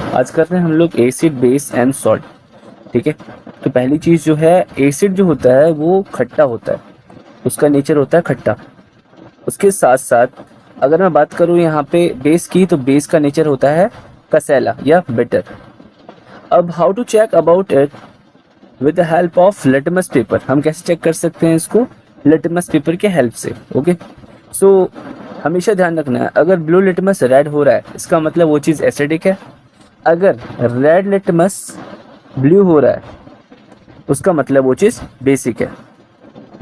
आज कर रहे हैं हम लोग एसिड, बेस एंड सॉल्ट। ठीक है, तो पहली चीज़ जो है, एसिड जो होता है वो खट्टा होता है, उसका नेचर होता है खट्टा। उसके साथ साथ अगर मैं बात करूँ यहाँ पे बेस की, तो बेस का नेचर होता है कसैला या बिटर। अब how to check about it with the help of litmus paper. हम कैसे चेक कर सकते हैं इसको? लिटमस पेपर के हेल्प से। ओके, सो हमेशा ध्यान रखना है, अगर ब्लू लिटमस रेड हो रहा है इसका मतलब वो चीज़ एसिडिक है। अगर रेड लिटमस ब्लू हो रहा है उसका मतलब वो चीज़ बेसिक है।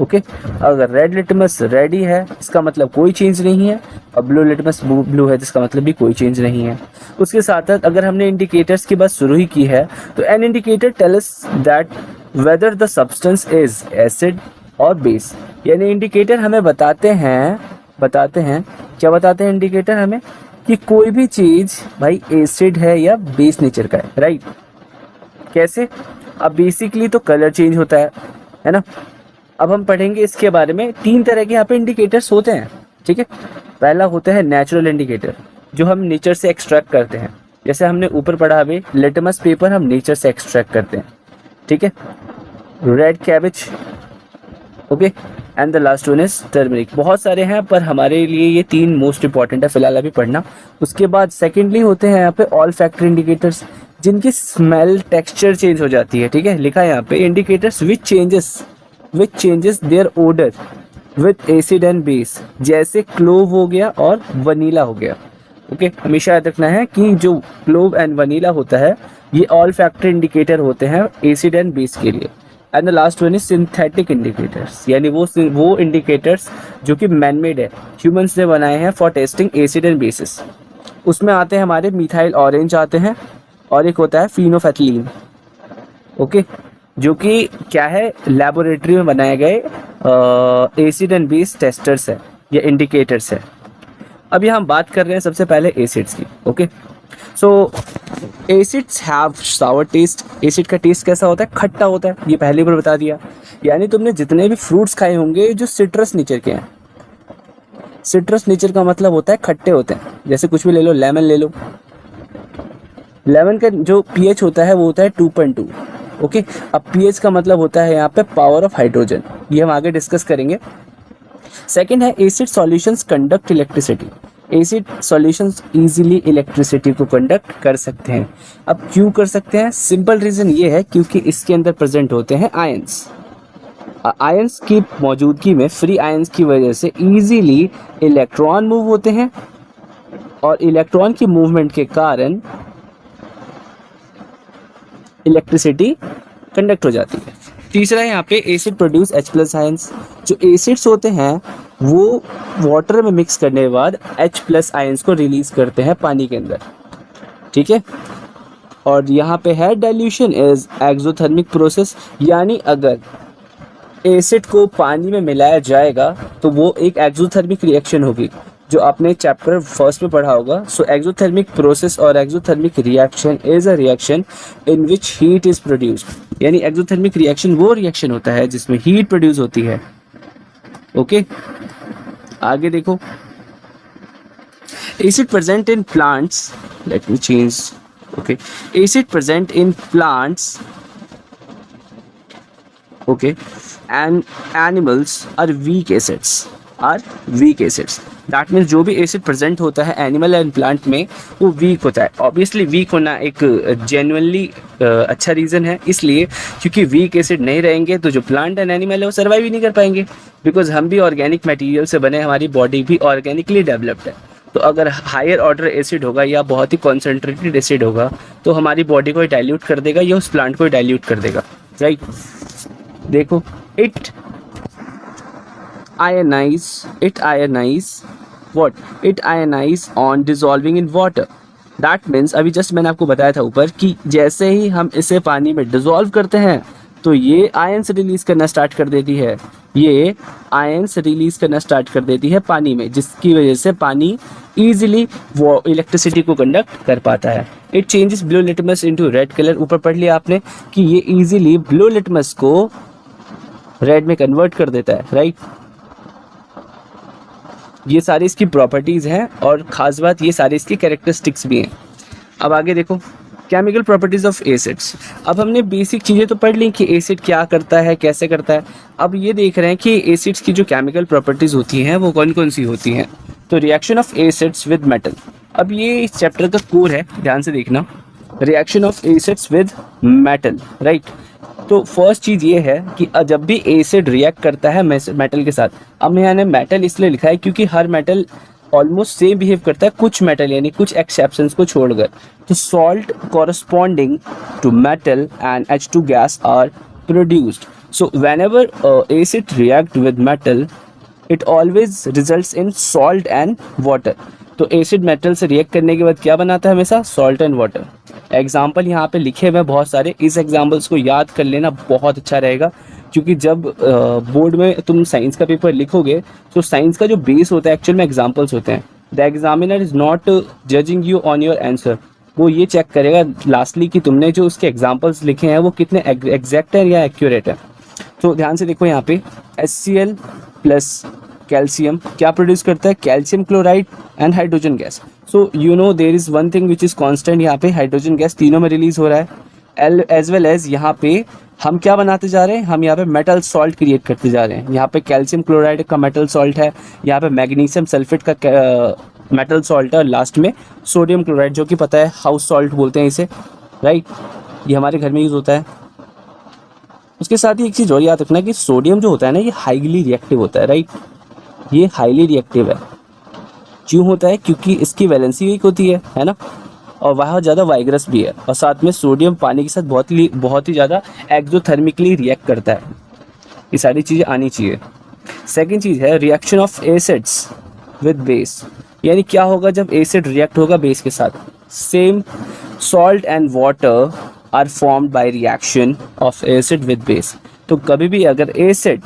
ओके, अगर रेड लिटमस रेड ही है इसका मतलब कोई चेंज नहीं है, और ब्लू लिटमस ब्लू है जिसका मतलब भी कोई चेंज नहीं है। उसके साथ साथ अगर हमने इंडिकेटर्स की बात शुरू ही की है, तो an indicator tell us that whether the substance is acid और बेस। यानी इंडिकेटर हमें बताते हैं क्या बताते हैं इंडिकेटर हमें? कि कोई भी चीज़ भाई एसिड है या बेस नेचर का है, राइट। कैसे? अब बेसिकली तो कलर चेंज होता है ना। अब हम पढ़ेंगे इसके बारे में। 3 तरह के यहाँ पे इंडिकेटर्स होते हैं, ठीक है। पहला होता है नेचुरल इंडिकेटर, जो हम नेचर से एक्सट्रैक्ट करते हैं। जैसे हमने ऊपर पढ़ा अभी, लिटमस पेपर हम नेचर से एक्सट्रैक्ट करते हैं, ठीक है। Red cabbage, okay, and the last one is turmeric. बहुत सारे हैं पर हमारे लिए ये 3 मोस्ट इंपॉर्टेंट है फिलहाल अभी पढ़ना। उसके बाद सेकेंडली होते हैं यहाँ पे ऑल फैक्टर इंडिकेटर्स, जिनकी स्मेल टेक्सचर चेंज हो जाती है, ठीक है। लिखा है यहाँ पे indicators which changes their odour with acid and base, जैसे क्लोव हो गया और वनीला हो गया। ओके, हमेशा याद रखना है कि जो क्लोव एंड वनीला होता है ये ऑल फैक्टर इंडिकेटर होते हैं एसिड एंड बेस के लिए। And the last one is synthetic indicators, यानी वो इंडिकेटर्स जो कि मैनमेड है, ह्यूमंस ने बनाए हैं for testing acid and bases. उसमें आते हैं हमारे मिथाइल ऑरेंज आते हैं, और एक होता है फिनोफेथलीन, ओके, जो कि क्या है, लेबोरेटरी में बनाए गए एसिड एंड बेस टेस्टर्स है या इंडिकेटर्स है। अब यहाँ हम बात कर रहे हैं सबसे पहले एसिड्स की। Okay, so acids have sour taste. Acid का टेस्ट कैसा होता है? खट्टा होता है, ये पहले बार बता दिया। यानी तुमने जितने भी फ्रूट्स खाए होंगे जो सिट्रस नेचर के हैं, सिट्रस नेचर का मतलब होता है खट्टे होते हैं। जैसे कुछ भी ले लो, लेमन ले लो, लेमन का जो पीएच होता है वो होता है 2.2। ओके, अब पीएच का मतलब होता है यहाँ पे पावर ऑफ हाइड्रोजन, ये हम आगे डिस्कस करेंगे। सेकंड है acid solutions conduct electricity. Acid solutions easily electricity को कंडक्ट कर सकते हैं। अब क्यों कर सकते हैं? सिंपल रीजन ये है क्योंकि इसके अंदर प्रेजेंट होते हैं आयंस। आयंस की मौजूदगी में, फ्री आयंस की वजह से इजीली इलेक्ट्रॉन मूव होते हैं, और इलेक्ट्रॉन की मूवमेंट के कारण इलेक्ट्रिसिटी कंडक्ट हो जाती है। तीसरा है यहाँ पे एसिड प्रोड्यूस H+ आयंस। जो एसिड्स होते हैं वो वाटर में मिक्स करने के बाद H+ आयंस को रिलीज करते हैं पानी के अंदर, ठीक है। और यहाँ पे है डाइल्यूशन इज एक्सोथर्मिक प्रोसेस, यानी अगर एसिड को पानी में मिलाया जाएगा तो वो एक एक्सोथर्मिक रिएक्शन होगी, जो आपने चैप्टर 1 में पढ़ा होगा। सो एक्सोथर्मिक प्रोसेस और exothermic reaction is a reaction in which heat is produced. यानी एक्सोथर्मिक रिएक्शन वो रिएक्शन होता है जिसमें हीट प्रोड्यूस होती है। ओके, आगे देखो, acid present in plants, let me change, okay, acid present in plants, okay, and animals are weak acids. That means जो भी एसिड प्रेजेंट होता है एनिमल एंड प्लांट में वो वीक होता है। ऑब्वियसली वीक होना एक जेन्युइनली अच्छा रीज़न है, इसलिए क्योंकि वीक एसिड नहीं रहेंगे तो जो प्लांट एंड एनिमल है वो सर्वाइव ही नहीं कर पाएंगे, बिकॉज हम भी ऑर्गेनिक मटेरियल से बने, हमारी बॉडी भी ऑर्गेनिकली डेवलप्ड है। तो अगर हायर ऑर्डर एसिड होगा या बहुत ही कॉन्सेंट्रेटेड एसिड होगा तो हमारी बॉडी को डाइल्यूट कर देगा या उस प्लांट को डाइल्यूट कर देगा, राइट। देखो, it ionize on dissolving in water. That means अभी जस्ट मैंने आपको बताया था ऊपर कि जैसे ही हम इसे पानी में डिसॉल्व करते हैं तो ये आयंस रिलीज करना स्टार्ट कर देती है, पानी में, जिसकी वजह से पानी इजीली वो इलेक्ट्रिसिटी को कंडक्ट कर पाता है। It changes blue litmus into red colour. ऊपर पढ़ लिया आपने कि ये इजीली ब्लू लिटमस को रेड में कन्वर्ट कर देता है, राइट। ये सारी इसकी प्रॉपर्टीज़ हैं और ख़ास बात ये सारी इसकी कैरेक्टरिस्टिक्स भी हैं। अब आगे देखो, केमिकल प्रॉपर्टीज ऑफ एसिड्स। अब हमने बेसिक चीज़ें तो पढ़ ली कि एसिड क्या करता है, कैसे करता है। अब ये देख रहे हैं कि एसिड्स की जो केमिकल प्रॉपर्टीज होती हैं वो कौन कौन सी होती हैं। तो reaction of acids with metal, अब ये इस चैप्टर का कोर है, ध्यान से देखना। Reaction of acids with metal, right. तो फर्स्ट चीज़ ये है कि जब भी एसिड रिएक्ट करता है मेटल के साथ, अब मैंने मेटल इसलिए लिखा है क्योंकि हर मेटल ऑलमोस्ट सेम बिहेव करता है, कुछ मेटल यानी कुछ एक्सेप्शंस को छोड़कर। तो salt corresponding to metal and H2 gas are produced. So whenever acid react with metal it always results in salt and water. तो एसिड मेटल से रिएक्ट करने के बाद क्या बनाता है हमेशा, सॉल्ट एंड वाटर। एग्जाम्पल यहाँ पे लिखे हुए बहुत सारे, इस एग्जाम्पल्स को याद कर लेना बहुत अच्छा रहेगा, क्योंकि जब बोर्ड में तुम साइंस का पेपर लिखोगे तो साइंस का जो बेस होता है एक्चुअल में एग्जाम्पल्स होते हैं। The examiner is not judging you on your answer, वो ये चेक करेगा लास्टली कि तुमने जो उसके एग्जाम्पल्स लिखे हैं वो कितने एग्जैक्ट है या एक्यूरेट है। तो ध्यान से देखो यहाँ पे HCl प्लस कैल्शियम क्या प्रोड्यूस करता है, calcium chloride and hydrogen gas. So you know there is one thing which is constant, यहाँ पे हाइड्रोजन गैस तीनों में रिलीज हो रहा है। एज वेल एज यहाँ पे हम क्या बनाते जा रहे हैं, हम यहाँ पे मेटल सॉल्ट क्रिएट करते जा रहे हैं। यहाँ पे कैल्शियम क्लोराइड का मेटल सॉल्ट है, यहाँ पे मैग्नीशियम सल्फेट का मेटल सॉल्ट है, और लास्ट में सोडियम क्लोराइड जो कि पता है हाउस सॉल्ट बोलते हैं इसे, राइट। ये हमारे घर में यूज होता है। उसके साथ ही एक चीज़ और याद रखना कि सोडियम जो होता है ना, ये हाईली रिएक्टिव होता है, राइट। ये हाईली रिएक्टिव है, क्यों होता है, क्योंकि इसकी वैलेंसी वीक होती है ना, और वह ज़्यादा वाइग्रस भी है, और साथ में सोडियम पानी के साथ बहुत ही ज़्यादा एक्सोथर्मिकली रिएक्ट करता है। ये सारी चीज़ें आनी चाहिए। सेकंड चीज़ है reaction of acids with base, यानी क्या होगा जब एसिड रिएक्ट होगा बेस के साथ। Same salt and water are formed by reaction of acid with base. तो कभी भी अगर एसिड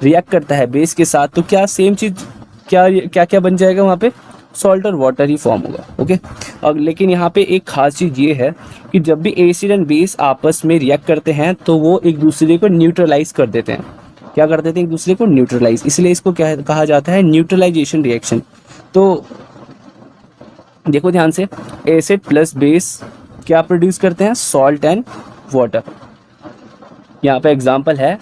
रिएक्ट करता है बेस के साथ तो क्या सेम चीज़ क्या क्या बन जाएगा, वहाँ पे सॉल्ट और वाटर ही फॉर्म होगा, ओके। और लेकिन यहाँ पे एक खास चीज़ ये है कि जब भी एसिड एंड बेस आपस में रिएक्ट करते हैं तो वो एक दूसरे को न्यूट्रलाइज कर देते हैं। क्या कर देते हैं, एक दूसरे को न्यूट्रलाइज, इसलिए इसको क्या कहा जाता है, न्यूट्रलाइजेशन रिएक्शन। तो देखो ध्यान से, एसिड प्लस बेस क्या प्रोड्यूस करते हैं, सॉल्ट एंड वाटर। यहाँ पे एग्जाम्पल है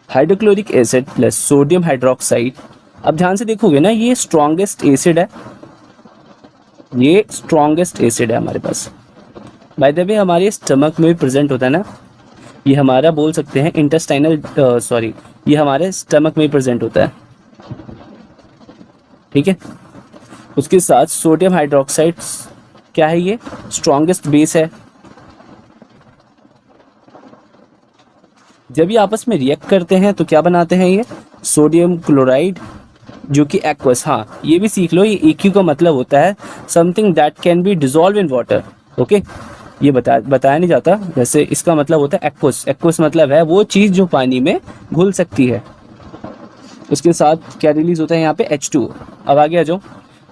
hydrochloric acid plus sodium hydroxide. अब ध्यान से देखोगे ना, ये स्ट्रॉन्गेस्ट एसिड है, ये स्ट्रॉन्गेस्ट एसिड है हमारे पास। बाय द वे हमारे स्टमक में भी प्रेजेंट होता है ना, ये हमारा बोल सकते हैं इंटेस्टाइनल ये हमारे स्टमक में ही प्रेजेंट होता है, ठीक है। उसके साथ सोडियम हाइड्रोक्साइड क्या है, ये स्ट्रॉन्गेस्ट बेस है। जब ये आपस में रिएक्ट करते हैं तो क्या बनाते हैं, ये सोडियम क्लोराइड जो कि एक्वस, हाँ ये भी सीख लो, ये EQ का मतलब होता है something that can be dissolve in water, okay. ये बताया नहीं जाता, जैसे इसका मतलब होता है एक्वस। एक्वस मतलब है वो चीज़ जो पानी में घुल सकती है। उसके साथ क्या रिलीज होता है यहाँ पे, H2। अब आगे आ जाओ,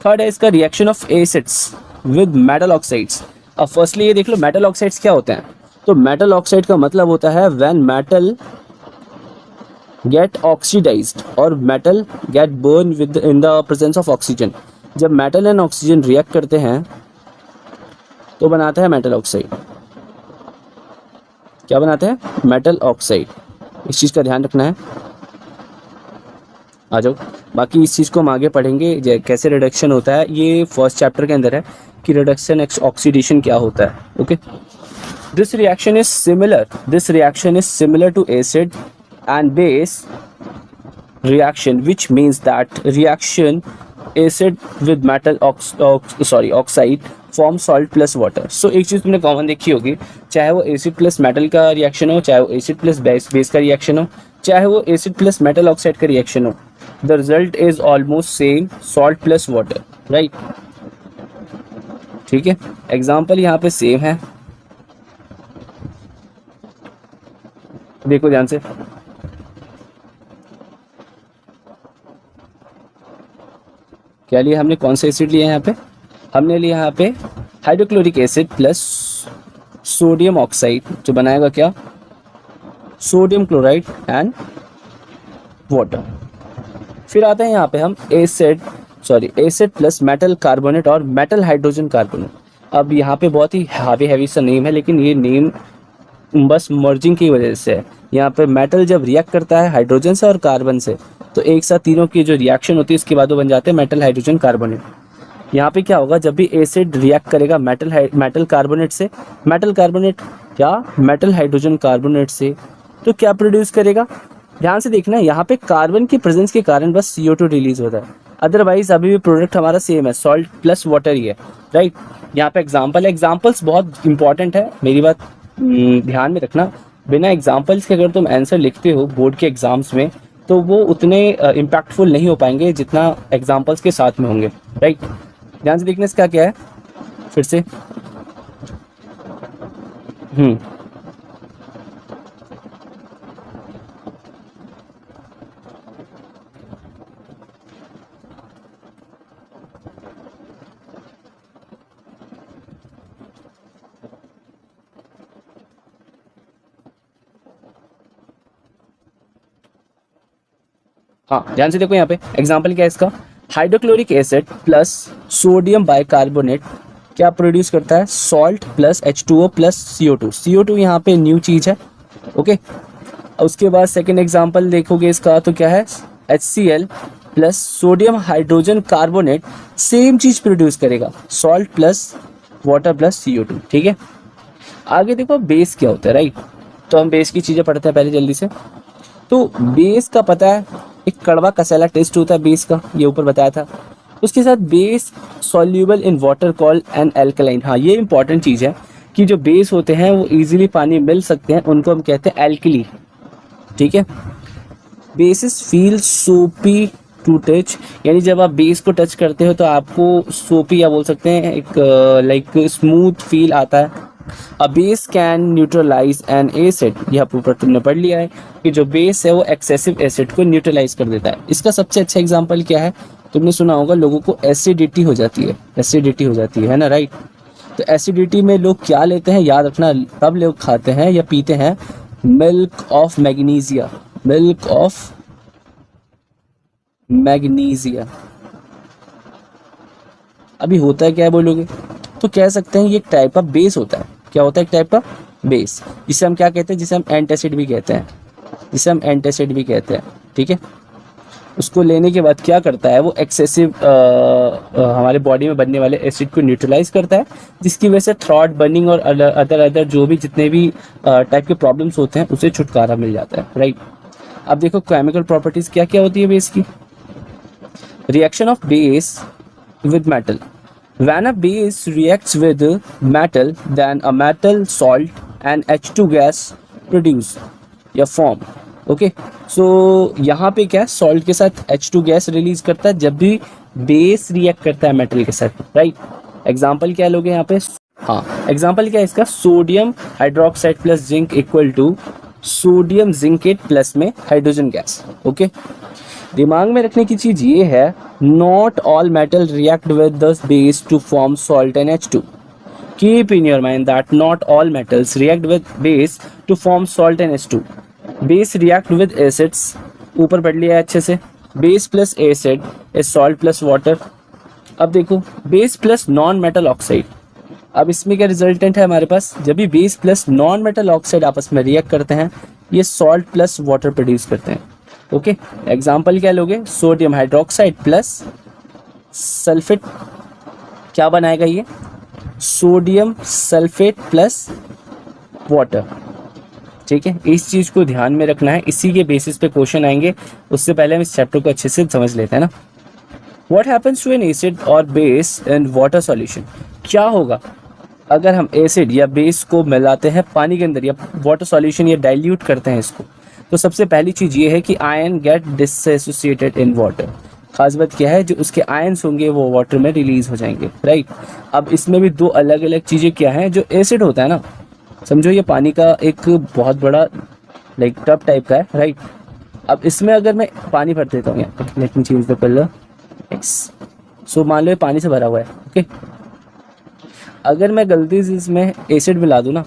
थर्ड है इसका reaction of acids with metal oxides. अब फर्स्टली ये देख लो मेटल ऑक्साइड्स क्या होते हैं। तो मेटल ऑक्साइड का मतलब होता है व्हेन मेटल गेट ऑक्सीडाइज्ड और metal gate burn with in the presence of oxygen. जब मेटल एंड ऑक्सीजन रिएक्ट करते हैं तो बनाता है मेटल ऑक्साइड। क्या बनाते हैं, मेटल ऑक्साइड। इस चीज़ का ध्यान रखना है। आ जाओ, बाकी इस चीज़ को हम आगे पढ़ेंगे कैसे रिडक्शन होता है, ये फर्स्ट चैप्टर के अंदर है कि रिडक्शन ऑक्सीडेशन क्या होता है, okay. This reaction is similar to acid and base reaction, which means that reaction acid with metal oxide form salt plus water. So एक चीज़ तुमने कॉमन देखी होगी, चाहे वो एसिड प्लस मेटल का रिएक्शन हो, चाहे वो एसिड प्लस बेस का रिएक्शन हो, चाहे वो एसिड प्लस मेटल ऑक्साइड का रिएक्शन हो, the result is almost same, salt plus water, right. ठीक है, एग्जाम्पल यहाँ पे सेम है, देखो ध्यान से। क्या लिया हमने, कौन सा एसिड लिया यहाँ पे, हमने लिया यहाँ पे hydrochloric acid plus sodium oxide, जो बनाएगा क्या, सोडियम क्लोराइड एंड वाटर। फिर आते हैं यहाँ पे हम एसिड प्लस मेटल कार्बोनेट और मेटल हाइड्रोजन कार्बोनेट। अब यहाँ पे बहुत ही हैवी हैवी सा नेम है, लेकिन ये नेम बस मर्जिंग की वजह से है। यहाँ पे मेटल जब रिएक्ट करता है हाइड्रोजन से और कार्बन से, तो एक साथ तीनों की जो रिएक्शन होती है इसके बाद वो बन जाते हैं मेटल हाइड्रोजन कार्बोनेट। यहाँ पे क्या होगा, जब भी एसिड रिएक्ट करेगा मेटल कार्बोनेट से, मेटल कार्बोनेट या मेटल हाइड्रोजन कार्बोनेट से, तो क्या प्रोड्यूस करेगा। ध्यान से देखना, यहाँ पे कार्बन की प्रेजेंस के कारण बस CO2 रिलीज होता है, अदरवाइज अभी भी प्रोडक्ट हमारा सेम है, सॉल्ट प्लस वाटर ही है, राइट। यहाँ पे एग्जाम्पल्स बहुत इंपॉर्टेंट है, मेरी बात ध्यान में रखना। बिना एग्जाम्पल्स के अगर तुम आंसर लिखते हो बोर्ड के एग्जाम्स में, तो वो उतने इम्पैक्टफुल नहीं हो पाएंगे जितना एग्जाम्पल्स के साथ में होंगे, राइट। ध्यान से देखने से क्या है फिर से। हाँ, ध्यान से देखो, यहाँ पे एग्जाम्पल क्या है इसका, hydrochloric acid plus sodium bicarbonate क्या प्रोड्यूस करता है, salt plus H2O plus CO2। CO2 यहाँ पे न्यू चीज है, ओके। उसके बाद सेकेंड एग्जाम्पल देखोगे इसका, तो क्या है, HCl plus sodium hydrogen carbonate same चीज प्रोड्यूस करेगा, salt plus water plus CO2, ठीक है। आगे देखो बेस क्या होता है, राइट। तो हम बेस की चीजें पढ़ते हैं पहले जल्दी से। तो बेस का पता है, एक कड़वा कसैला टेस्ट होता है बेस का, ये ऊपर बताया था। उसके साथ base soluble in water called an alkaline. हाँ, ये इंपॉर्टेंट चीज़ है कि जो बेस होते हैं वो इजीली पानी मिल सकते हैं, उनको हम कहते हैं एल्कली, ठीक है। बेसिस फील सोपी टू टच, यानी जब आप बेस को टच करते हो तो आपको सोपी या बोल सकते हैं एक लाइक स्मूथ फील आता है। A base can neutralize an acid, यह ऊपर तुमने पढ़ लिया है कि जो बेस है वो एक्सेसिव एसिड को न्यूट्रलाइज कर देता है। इसका सबसे अच्छा एग्जांपल क्या है, तुमने सुना होगा लोगों को एसिडिटी हो जाती है ना, राइट। तो एसिडिटी में लोग क्या लेते हैं, याद रखना, तब लोग खाते हैं या पीते हैं milk of magnesia, milk of magnesia. अभी होता है क्या है बोलोगे, तो कह सकते हैं ये एक टाइप का बेस होता है। क्या होता है, एक टाइप का बेस, जिसे हम क्या कहते हैं, जिसे हम एंटासिड भी कहते हैं, ठीक है। उसको लेने के बाद क्या करता है, वो एक्सेसिव हमारे बॉडी में बनने वाले एसिड को न्यूट्रलाइज करता है, जिसकी वजह से थ्रॉट बर्निंग और अदर जो भी जितने भी टाइप के प्रॉब्लम्स होते हैं उसे छुटकारा मिल जाता है, राइट। अब देखो केमिकल प्रॉपर्टीज क्या क्या होती है बेस की। Reaction of base with metal, when a base reacts with metal, then a metal salt and H2 gas produce या form, ओके। सो यहाँ पे क्या सॉल्ट के साथ H2 गैस रिलीज करता है जब भी बेस रिएक्ट करता है मेटल के साथ, राइट। एग्जाम्पल क्या लोगे यहाँ पे, हाँ, एग्जाम्पल क्या है इसका, sodium hydroxide plus zinc equal to sodium zincate plus में हाइड्रोजन गैस, ओके। दिमाग में रखने की चीज ये है, not all metal react with the base to form salt and H2। Keep in your mind that not all metals react with base to form salt and H2। Base react with acids, ऊपर पढ़ लिया है अच्छे से, base plus acid is salt plus water. अब देखो base plus non metal oxide, अब इसमें क्या रिजल्टेंट है हमारे पास, जब भी base plus non metal oxide आपस में रिएक्ट करते हैं ये सॉल्ट प्लस वाटर प्रोड्यूस करते हैं, ओके। एग्जाम्पल क्या लोगे, सोडियम हाइड्रोक्साइड प्लस सल्फेट, क्या बनाएगा ये, सोडियम सल्फेट प्लस वाटर, ठीक है। इस चीज को ध्यान में रखना है, इसी के बेसिस पे क्वेश्चन आएंगे। उससे पहले हम इस चैप्टर को अच्छे से समझ लेते हैं ना। What happens to an acid और बेस इन वाटर सॉल्यूशन, क्या होगा अगर हम एसिड या बेस को मिलाते हैं पानी के अंदर या वाटर सॉल्यूशन या डाइल्यूट करते हैं इसको। तो सबसे पहली चीज ये है कि आयन गेट डिसएसोसिएटेड इन वाटर। खास बात क्या है, जो उसके आयन्स होंगे वो वाटर में रिलीज हो जाएंगे, राइट। अब इसमें भी दो अलग अलग चीजें क्या हैं, जो एसिड होता है ना, समझो ये पानी का एक बहुत बड़ा लाइक टब टाइप का है, राइट। अब इसमें अगर मैं पानी भर देता हूँ, let me change the colour, so मान लो ये पानी से भरा हुआ है, ओके। अगर मैं गलती से इसमें एसिड मिला दूँ ना,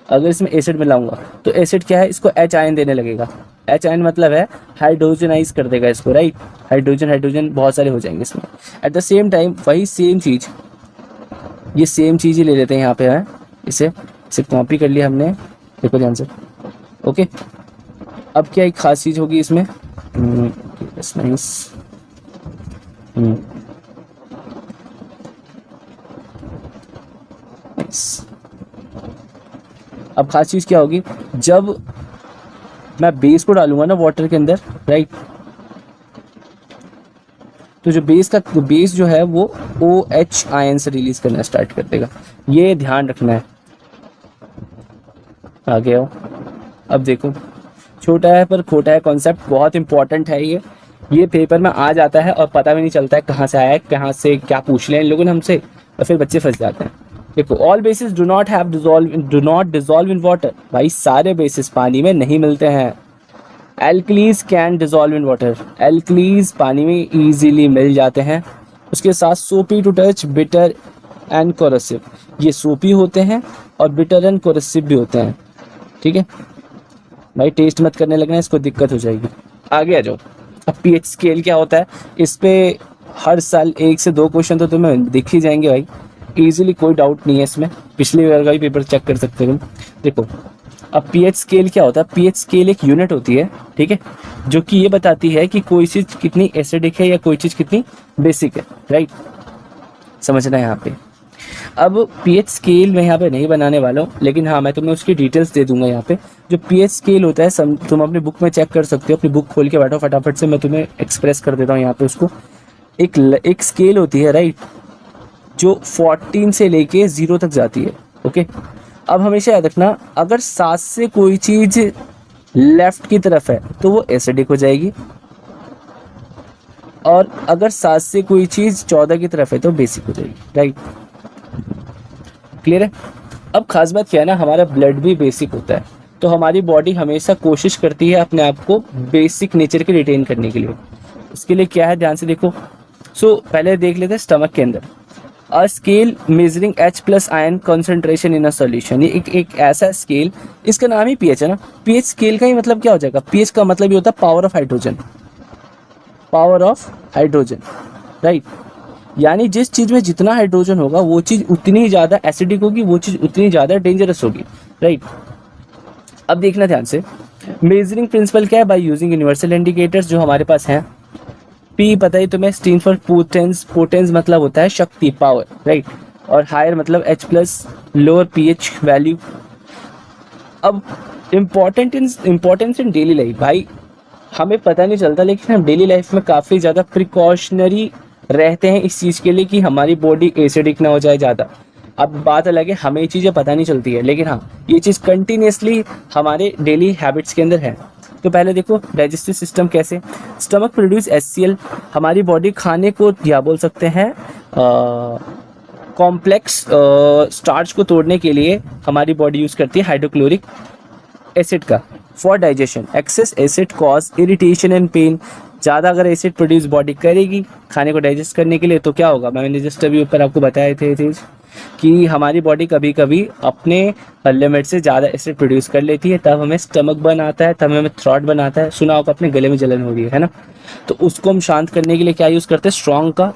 अगर इसमें एसिड मिलाऊंगा तो एसिड क्या है, इसको H आयन देने लगेगा। H आयन मतलब है हाइड्रोजनाइज कर देगा इसको, राइट। हाइड्रोजन बहुत सारे हो जाएंगे इसमें। एट द सेम टाइम वही सेम चीज ये सेम चीज़ ही ले लेते हैं यहाँ पे है, इसे इसे कॉपी कर लिया हमने, देखो ध्यान से। ओके, अब क्या एक खास चीज़ होगी इसमें, अब खास चीज़ क्या होगी, जब मैं बेस को डालूंगा ना वाटर के अंदर, राइट, तो जो बेस जो है वो OH आयन से रिलीज करना स्टार्ट कर देगा, ये ध्यान रखना है। आगे आओ, अब देखो, छोटा है पर खोटा है कॉन्सेप्ट, बहुत इंपॉर्टेंट है ये पेपर में आ जाता है और पता भी नहीं चलता है कहाँ से आया है, कहाँ से क्या पूछ लें इन लोगों ने हमसे, और फिर बच्चे फंस जाते हैं। देखो, all basis do not dissolve in water, भाई सारे बेसिस पानी में नहीं मिलते हैं। Alkalis can dissolve in water, alkalis पानी में इजीली मिल जाते हैं। उसके साथ सोपी टू टच, बिटर एंड कोरसिव, ये सोपी होते हैं और बिटर एंड कोरसिव भी होते हैं, ठीक है भाई, टेस्ट मत करने लगना, इसको दिक्कत हो जाएगी। आगे आ जाओ। अब पीएच स्केल क्या होता है, इस पे हर साल 1 से 2 क्वेश्चन तो तुम्हें दिख ही जाएंगे भाई, इजीली, कोई डाउट नहीं है इसमें, पिछली बार का भी पेपर चेक कर सकते हो तुम। देखो, अब पीएच स्केल क्या होता है, पीएच स्केल एक यूनिट होती है, ठीक है, जो कि ये बताती है कि कोई चीज़ कितनी एसिडिक है या कोई चीज़ कितनी बेसिक है, राइट, समझना है यहाँ पे। अब पीएच स्केल मैं यहाँ पे नहीं बनाने वाला हूँ, लेकिन हाँ मैं तुम्हें उसकी डिटेल्स दे दूंगा यहाँ पे। जो पीएच स्केल होता है तुम अपनी बुक में चेक कर सकते हो, अपनी बुक खोल के बैठो फटाफट से, मैं तुम्हें एक्सप्रेस कर देता हूँ यहाँ पे उसको। एक स्केल होती है, राइट, जो 14 से लेके 0 तक जाती है। ओके, अब हमेशा याद रखना, अगर 7 से कोई चीज़ लेफ्ट की तरफ है तो वो एसिडिक हो जाएगी, और अगर 7 से कोई चीज़ 14 की तरफ है तो बेसिक हो जाएगी, राइट, क्लियर है। अब खास बात क्या है ना, हमारा ब्लड भी बेसिक होता है, तो हमारी बॉडी हमेशा कोशिश करती है अपने आप को बेसिक नेचर के रिटेन करने के लिए। उसके लिए क्या है, ध्यान से देखो। पहले देख लेते हैं स्टमक के अंदर, a scale measuring H+ ion concentration in a solution, ये एक ऐसा स्केल, इसका नाम ही पीएच है ना। पीएच स्केल का ही मतलब क्या हो जाएगा, पीएच का मतलब ये होता है power of hydrogen, power of hydrogen, right, यानी जिस चीज़ में जितना हाइड्रोजन होगा वो चीज़ उतनी ज़्यादा एसिडिक होगी, वो चीज़ उतनी ज़्यादा डेंजरस होगी, राइट। अब देखना ध्यान से, मेजरिंग प्रिंसिपल क्या है, बाय यूजिंग यूनिवर्सल इंडिकेटर्स जो हमारे पास हैं। पी पता ही तुम्हें, स्टैंड फॉर पोटेंस, पोटेंस मतलब होता है शक्ति, पावर, राइट, और हायर मतलब H+, लोअर पीएच वैल्यू। अब इम्पोर्टेंस इन डेली लाइफ, भाई हमें पता नहीं चलता, लेकिन हम डेली लाइफ में काफ़ी ज़्यादा प्रिकॉशनरी रहते हैं इस चीज़ के लिए कि हमारी बॉडी एसिडिक ना हो जाए ज़्यादा। अब बात अलग है, हमें ये चीज़ें पता नहीं चलती है, लेकिन हाँ ये चीज़ कंटिन्यूसली हमारे डेली हैबिट्स के अंदर है। तो पहले देखो डाइजेस्टिव सिस्टम कैसे, स्टमक प्रोड्यूस HCl, हमारी बॉडी खाने को या बोल सकते हैं कॉम्प्लेक्स स्टार्च को तोड़ने के लिए हमारी बॉडी यूज़ करती है हाइड्रोक्लोरिक एसिड का for digestion. Excess acid cause irritation and pain, ज़्यादा अगर एसिड प्रोड्यूस बॉडी करेगी खाने को डाइजेस्ट करने के लिए तो क्या होगा, मैंने जस्ट अभी ऊपर आपको बताए थे चीज़ कि हमारी बॉडी कभी कभी अपने लिमिट से ज़्यादा एसिड प्रोड्यूस कर लेती है, तब हमें स्टमक बर्न आता है, तब हमें थ्रॉट बर्न आता है, सुना होगा अपने गले में जलन हो रही है ना। तो उसको हम शांत करने के लिए क्या यूज़ करते हैं,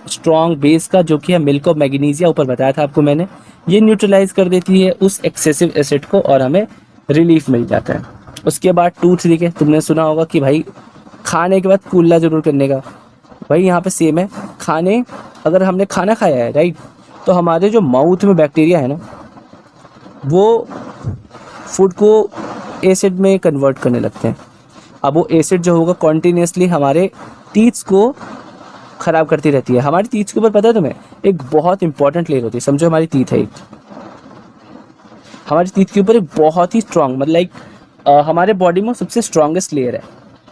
स्ट्रॉन्ग बेस का, जो कि है मिल्क ऑफ मैग्नीशिया, ऊपर बताया था आपको मैंने। ये न्यूट्रलाइज कर देती है उस एक्सेसिव एसिड को और हमें रिलीफ मिल जाता है। उसके बाद टूथ देखिए, तुमने सुना होगा कि भाई खाने के बाद कुल्ला जरूर करने का, भाई यहाँ पे सेम है। अगर हमने खाना खाया है, राइट, तो हमारे जो माउथ में बैक्टीरिया है ना, वो फूड को एसिड में कन्वर्ट करने लगते हैं। अब वो एसिड जो होगा कॉन्टीन्यूसली हमारे टीथ्स को ख़राब करती रहती है। हमारी टीथ्स के ऊपर पता है तुम्हें एक बहुत इंपॉर्टेंट लेयर होती है, समझो हमारी टीथ है एक, हमारी टीथ के ऊपर एक बहुत ही स्ट्रॉन्ग मतलब लाइक हमारे बॉडी में सबसे स्ट्रॉन्गेस्ट लेयर है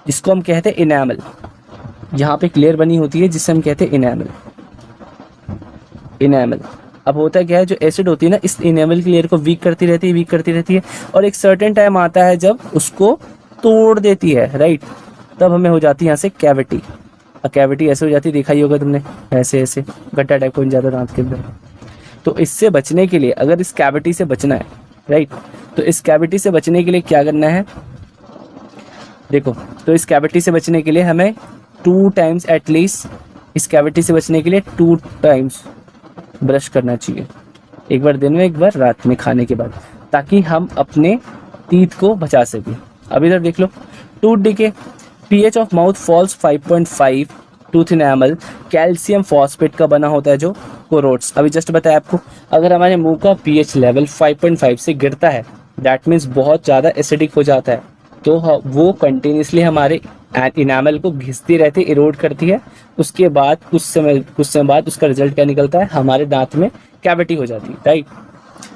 जिसको हम कहते हैं इनेमल। यहाँ पे एक लेयर बनी होती है जिसे हम कहते हैं इनेमल। अब होता क्या है, जो एसिड होती है ना, इस इनेमल की लेयर को वीक करती रहती है और एक सर्टेन टाइम आता है जब उसको तोड़ देती है, राइट, तब हमें हो जाती है यहाँ से कैविटी। कैविटी ऐसे हो जाती है, देखा ही होगा तुमने, ऐसे गड्ढा टाइप को ज़्यादा दांत के अंदर। तो इससे बचने के लिए, अगर इस कैविटी से बचना है, राइट, तो इस कैविटी से बचने के लिए क्या करना है, देखो, तो इस कैविटी से बचने के लिए हमें 2 टाइम्स एटलीस्ट, इस कैविटी से बचने के लिए 2 टाइम्स ब्रश करना चाहिए। एक बार दिन में, एक बार रात में खाने के बाद, ताकि हम अपने टीथ को बचा सकें। अब इधर देख लो, tooth decay, pH of mouth falls 5.5, tooth enamel calcium phosphate का बना होता है जो कोरोड्स, अभी जस्ट बताया आपको। अगर हमारे मुंह का पीएच लेवल 5.5 से गिरता है, दैट मीन्स बहुत ज़्यादा एसिडिक हो जाता है, तो वो कंटिन्यूसली हमारे इनामल को घिसती रहती है, इरोड करती है। उसके बाद कुछ समय बाद उसका रिजल्ट क्या निकलता है, हमारे दांत में कैविटी हो जाती है, राइट।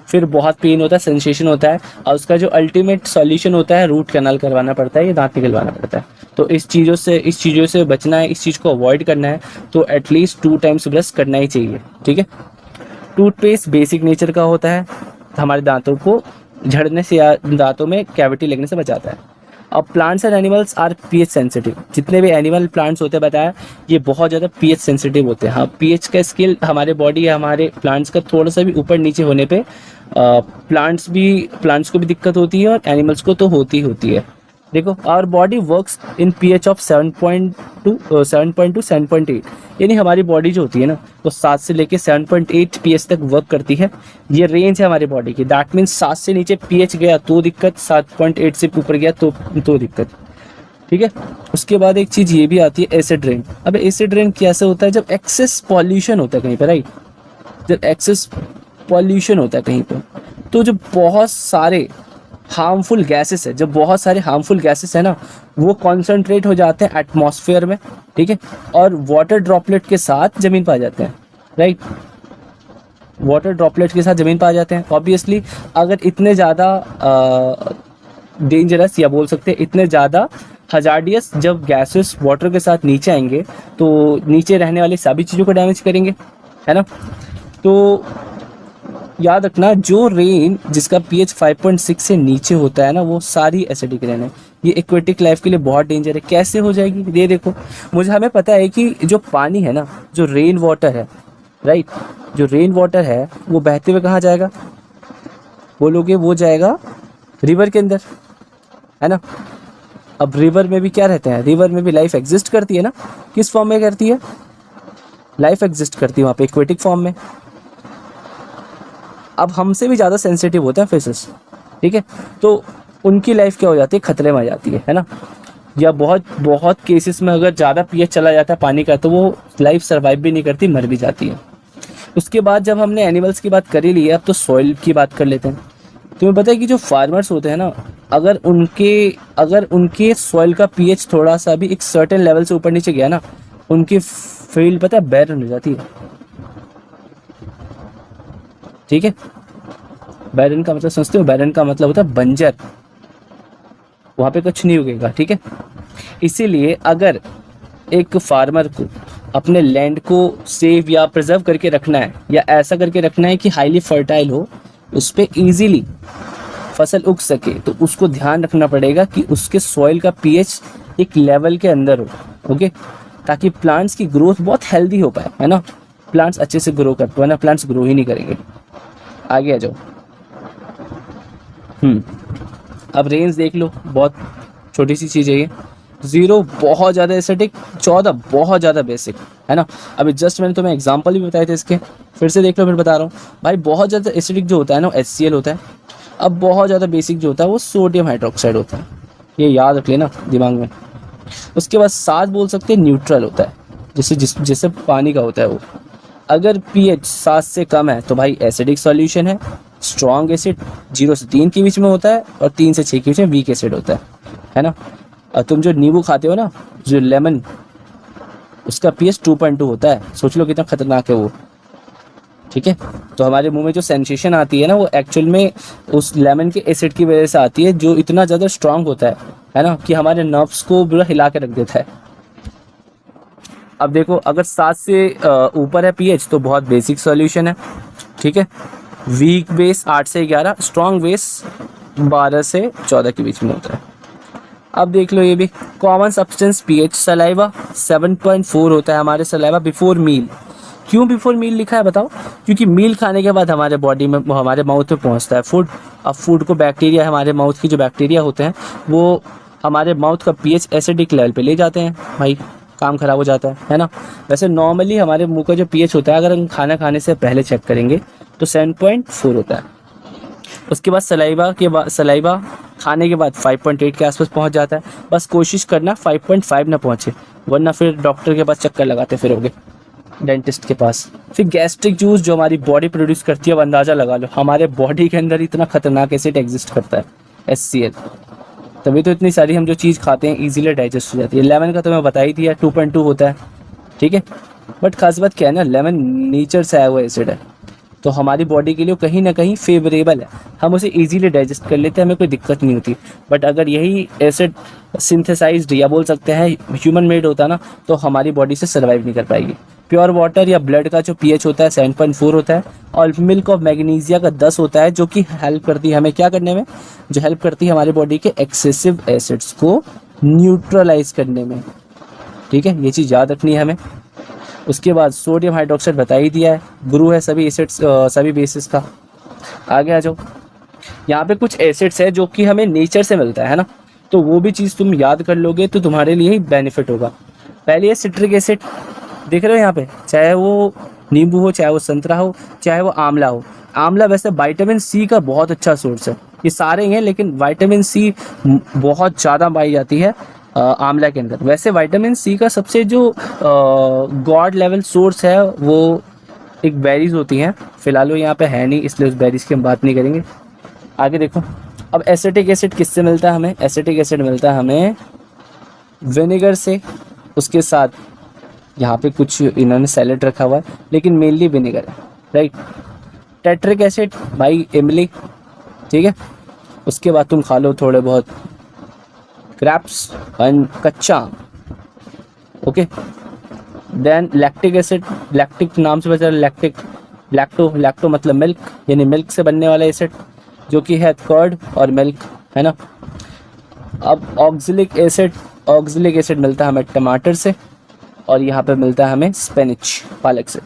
फिर बहुत पेन होता है, सेंसेशन होता है, और उसका जो अल्टीमेट सॉल्यूशन होता है, रूट कैनाल करवाना पड़ता है या दांत निकलवाना पड़ता है। तो इस चीज़ों से बचना है, इस चीज़ को अवॉइड करना है, तो एटलीस्ट 2 टाइम्स ब्रश करना ही चाहिए, ठीक है। टूथपेस्ट बेसिक नेचर का होता है, हमारे दांतों को झड़ने से या दांतों में कैविटी लगने से बचाता है। अब plants and animals are pH sensitive, जितने भी एनिमल प्लांट्स होते हैं बताया, ये बहुत ज़्यादा पीएच सेंसिटिव होते हैं। हाँ, पीएच का स्केल हमारे बॉडी या हमारे प्लांट्स का थोड़ा सा भी ऊपर नीचे होने पे प्लांट्स को भी दिक्कत होती है और एनिमल्स को तो होती है। देखो, our body works in pH of 7.2 7.8, यानी हमारी बॉडी जो होती है ना, वो 7 से लेके 7.8 पीएच तक वर्क करती है। ये रेंज है हमारी बॉडी की। दैट मीन्स 7 से नीचे पीएच गया तो दिक्कत, 7.8 से ऊपर गया तो दिक्कत, ठीक है। उसके बाद एक चीज़ ये भी आती है, एसिड रेन। अब एसिड रेन कैसे होता है, जब एक्सेस पॉल्यूशन होता है कहीं पर, राइट। जब एक्सेस पॉल्यूशन होता है कहीं पर, तो जो बहुत सारे हार्मफुल गैसेस है, जब बहुत सारे हार्मफुल गैसेस है ना, वो कॉन्सेंट्रेट हो जाते हैं एटमॉस्फेयर में, ठीक है, और वाटर ड्रॉपलेट के साथ ज़मीन पर आ जाते हैं, राइट। वाटर ड्रॉपलेट के साथ ज़मीन पर आ जाते हैं। ऑब्वियसली अगर इतने ज़्यादा डेंजरस, या बोल सकते हैं इतने ज़्यादा हजार्डियस जब गैसेस वाटर के साथ नीचे आएंगे, तो नीचे रहने वाली सभी चीज़ों को डैमेज करेंगे, है ना। तो याद रखना, जो रेन जिसका पीएच 5.6 से नीचे होता है ना, वो सारी एसिडिक रेन है। ये एक्वेटिक लाइफ के लिए बहुत डेंजर है। कैसे हो जाएगी, ये देखो, हमें पता है कि जो पानी है ना, जो रेन वाटर है, राइट, जो रेन वाटर है वो बहते हुए कहाँ जाएगा, बोलोगे, वो जाएगा रिवर के अंदर, है ना। अब रिवर में भी क्या रहते हैं, रिवर में भी लाइफ एग्जिस्ट करती है ना। किस फॉर्म में करती है, लाइफ एग्जिस्ट करती है वहाँ पे, एक्वेटिक फॉर्म में। अब हमसे भी ज़्यादा सेंसिटिव होते हैं फिशेस, ठीक है, तो उनकी लाइफ क्या हो जाती है, खतरे में आ जाती है ना। या बहुत केसेस में अगर ज़्यादा पीएच चला जाता है पानी का, तो वो लाइफ सर्वाइव भी नहीं करती, मर भी जाती है। उसके बाद जब हमने एनिमल्स की बात कर ही ली है, अब तो सॉइल की बात कर लेते हैं। तुम्हें पता है कि जो फार्मर्स होते हैं ना, अगर उनके सॉइल का पीएच थोड़ा सा भी एक सर्टेन लेवल से ऊपर नीचे गया ना, उनकी फील्ड पता है बैरन हो जाती है, ठीक है। बैरन का मतलब समझते हो, बैरन का मतलब होता है बंजर, वहां पे कुछ नहीं उगेगा, ठीक है। इसीलिए अगर एक फार्मर को अपने लैंड को सेव या प्रिजर्व करके रखना है, या ऐसा करके रखना है कि हाईली फर्टाइल हो, उस पर ईजीली फसल उग सके, तो उसको ध्यान रखना पड़ेगा कि उसके सॉइल का पीएच एक लेवल के अंदर हो, ओके, ताकि प्लांट्स की ग्रोथ बहुत हेल्दी हो पाए, है ना। प्लांट्स अच्छे से ग्रो कर पाए ना, प्लांट्स ग्रो ही नहीं करेंगे। आगे आ जाओ। अब रेंज देख लो, बहुत छोटी सी चीज़ है ये। 0 बहुत ज़्यादा एसिडिक, 14 बहुत ज़्यादा बेसिक, है ना। अभी जस्ट मैंने तुम्हें एग्जांपल भी बताए थे इसके, फिर से देख लो, फिर बता रहा हूँ भाई। बहुत ज़्यादा एसिडिक जो होता है ना, HCl होता है। अब बहुत ज़्यादा बेसिक जो होता है वो सोडियम हाइड्रोक्साइड होता है, ये याद रख लेना दिमाग में। उसके बाद 7 बोल सकते हैं न्यूट्रल होता है, जैसे पानी का होता है वो। अगर पीएच 7 से कम है तो भाई एसिडिक सॉल्यूशन है। स्ट्रॉन्ग एसिड 0 से 3 के बीच में होता है, और 3 से 6 के बीच में वीक एसिड होता है ना। और तुम जो नींबू खाते हो ना, जो लेमन, उसका पीएच 2.2 होता है। सोच लो कितना खतरनाक है वो, ठीक है। तो हमारे मुंह में जो सेंसेशन आती है ना, वो एक्चुअल में उस लेमन के एसिड की वजह से आती है, जो इतना ज़्यादा स्ट्रांग होता है ना, कि हमारे नर्व्स को पूरा हिला के रख देता है। अब देखो, अगर 7 से ऊपर है पीएच तो बहुत बेसिक सॉल्यूशन है, ठीक है। वीक बेस 8 से 11, स्ट्रॉन्ग बेस 12 से 14 के बीच में होता है। अब देख लो ये भी, कॉमन सब्सटेंस पीएच सलाइवा 7.4 होता है हमारे सलाइवा बिफोर मील। क्यों बिफोर मील लिखा है बताओ? क्योंकि मील खाने के बाद हमारे बॉडी में, हमारे माउथ में पहुंचता है फूड। अब फूड को बैक्टीरिया, हमारे माउथ की जो बैक्टीरिया होते हैं, वो हमारे माउथ का पीएच एसिडिक लेवल पे ले जाते हैं, भाई काम खराब हो जाता है ना। वैसे नॉर्मली हमारे मुंह का जो पीएच होता है, अगर हम खाना खाने से पहले चेक करेंगे तो 7.4 होता है। उसके बाद सलाइवा खाने के बाद 5.8 के आसपास पहुंच जाता है। बस कोशिश करना 5.5 ना पहुंचे, वरना फिर डॉक्टर के पास चक्कर लगाते फिरोगे, डेंटिस्ट के पास। फिर गैस्ट्रिक जूस जो हमारी बॉडी प्रोड्यूस करती है, अब अंदाज़ा लगा लो हमारे बॉडी के अंदर इतना खतरनाक एसिड एग्जिस्ट करता है, HCl। तभी तो इतनी सारी हम जो चीज़ खाते हैं इजीली डाइजेस्ट हो जाती है। लेमन का तो मैं बता ही दिया 2.2 होता है, ठीक है। बट खास बात क्या है ना, लेमन नेचर से आया हुआ एसिड है, तो हमारी बॉडी के लिए कहीं ना कहीं फेवरेबल है, हम उसे इजीली डाइजेस्ट कर लेते हैं, हमें कोई दिक्कत नहीं होती। बट अगर यही एसिड सिंथेसाइज्ड या बोल सकते हैं ह्यूमन मेड होता ना, तो हमारी बॉडी से सर्वाइव नहीं कर पाएगी। प्योर वाटर या ब्लड का जो pH होता है 7.4 होता है, और मिल्क ऑफ मैग्नीशिया का 10 होता है, जो कि हेल्प करती है हमें क्या करने में, जो हेल्प करती है हमारी बॉडी के एक्सेसिव एसिड्स को न्यूट्रलाइज करने में, ठीक है। ये चीज़ याद रखनी है हमें। उसके बाद सोडियम हाइड्रोक्साइड बता ही दिया है, गुरु है सभी एसिड्स सभी बेसिस का। आगे आ जाओ, यहाँ पे कुछ एसिड्स है जो कि हमें नेचर से मिलता है ना, तो वो भी चीज़ तुम याद कर लोगे तो तुम्हारे लिए ही बेनिफिट होगा। पहले है सिट्रिक एसिड, देख रहे हो यहाँ पे, चाहे वो नींबू हो, चाहे वो संतरा हो, चाहे वो आंवला हो। आंवला वैसे विटामिन सी का बहुत अच्छा सोर्स है, ये सारे हैं लेकिन विटामिन सी बहुत ज़्यादा पाई जाती है आंवला के अंदर। वैसे विटामिन सी का सबसे जो गॉड लेवल सोर्स है वो एक बेरीज होती हैं, फिलहाल वो यहाँ पे है नहीं इसलिए उस बेरीज की हम बात नहीं करेंगे। आगे देखो, अब एसिटिक एसिड किससे मिलता है हमें, एसिटिक एसिड मिलता है हमें विनेगर से। उसके साथ यहाँ पे कुछ इन्होंने सैलेड रखा हुआ है लेकिन मेनली विनेगर है, राइट। टेट्रिक एसिड भाई इमली, ठीक है। उसके बाद तुम खा लो थोड़े बहुत क्रैप्स एंड कच्चा, ओके। देन लैक्टिक एसिड, लैक्टिक नाम से बचा लैक्टिक, लैक्टो मतलब मिल्क, यानी मिल्क से बनने वाला एसिड जो कि है कर्ड और मिल्क, है ना। अब ऑक्जेलिक एसिड मिलता है हमें टमाटर से, और यहाँ पे मिलता है हमें स्पिनच पालक से।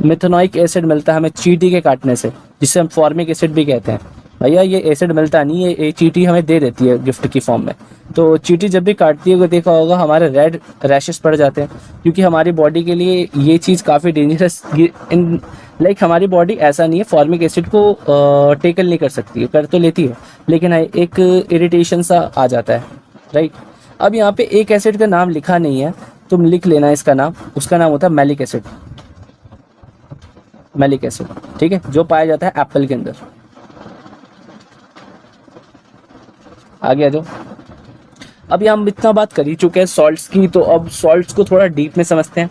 मिथेनोइक एसिड मिलता है हमें चींटी के काटने से, जिसे हम फॉर्मिक एसिड भी कहते हैं। भैया ये एसिड मिलता नहीं है, ये चींटी हमें दे देती है गिफ्ट की फॉर्म में। तो चींटी जब भी काटती है, देखा होगा हमारे रेड रैशेस पड़ जाते हैं, क्योंकि हमारी बॉडी के लिए ये चीज़ काफ़ी डेंजरस, इन लाइक हमारी बॉडी ऐसा नहीं है फॉर्मिक एसिड को टेकल नहीं कर सकती है, कर तो लेती है लेकिन एक इरिटेशन सा आ जाता है, राइट। अब यहाँ पे एक एसिड का नाम लिखा नहीं है, तुम लिख लेना इसका नाम, उसका नाम होता है मैलिक एसिड, मैलिक एसिड, ठीक है, जो पाया जाता है एप्पल के अंदर। आगे आ जाओ, अभी हम इतना बात कर ही चुके हैं सॉल्ट्स की, तो अब सॉल्ट्स को थोड़ा डीप में समझते हैं।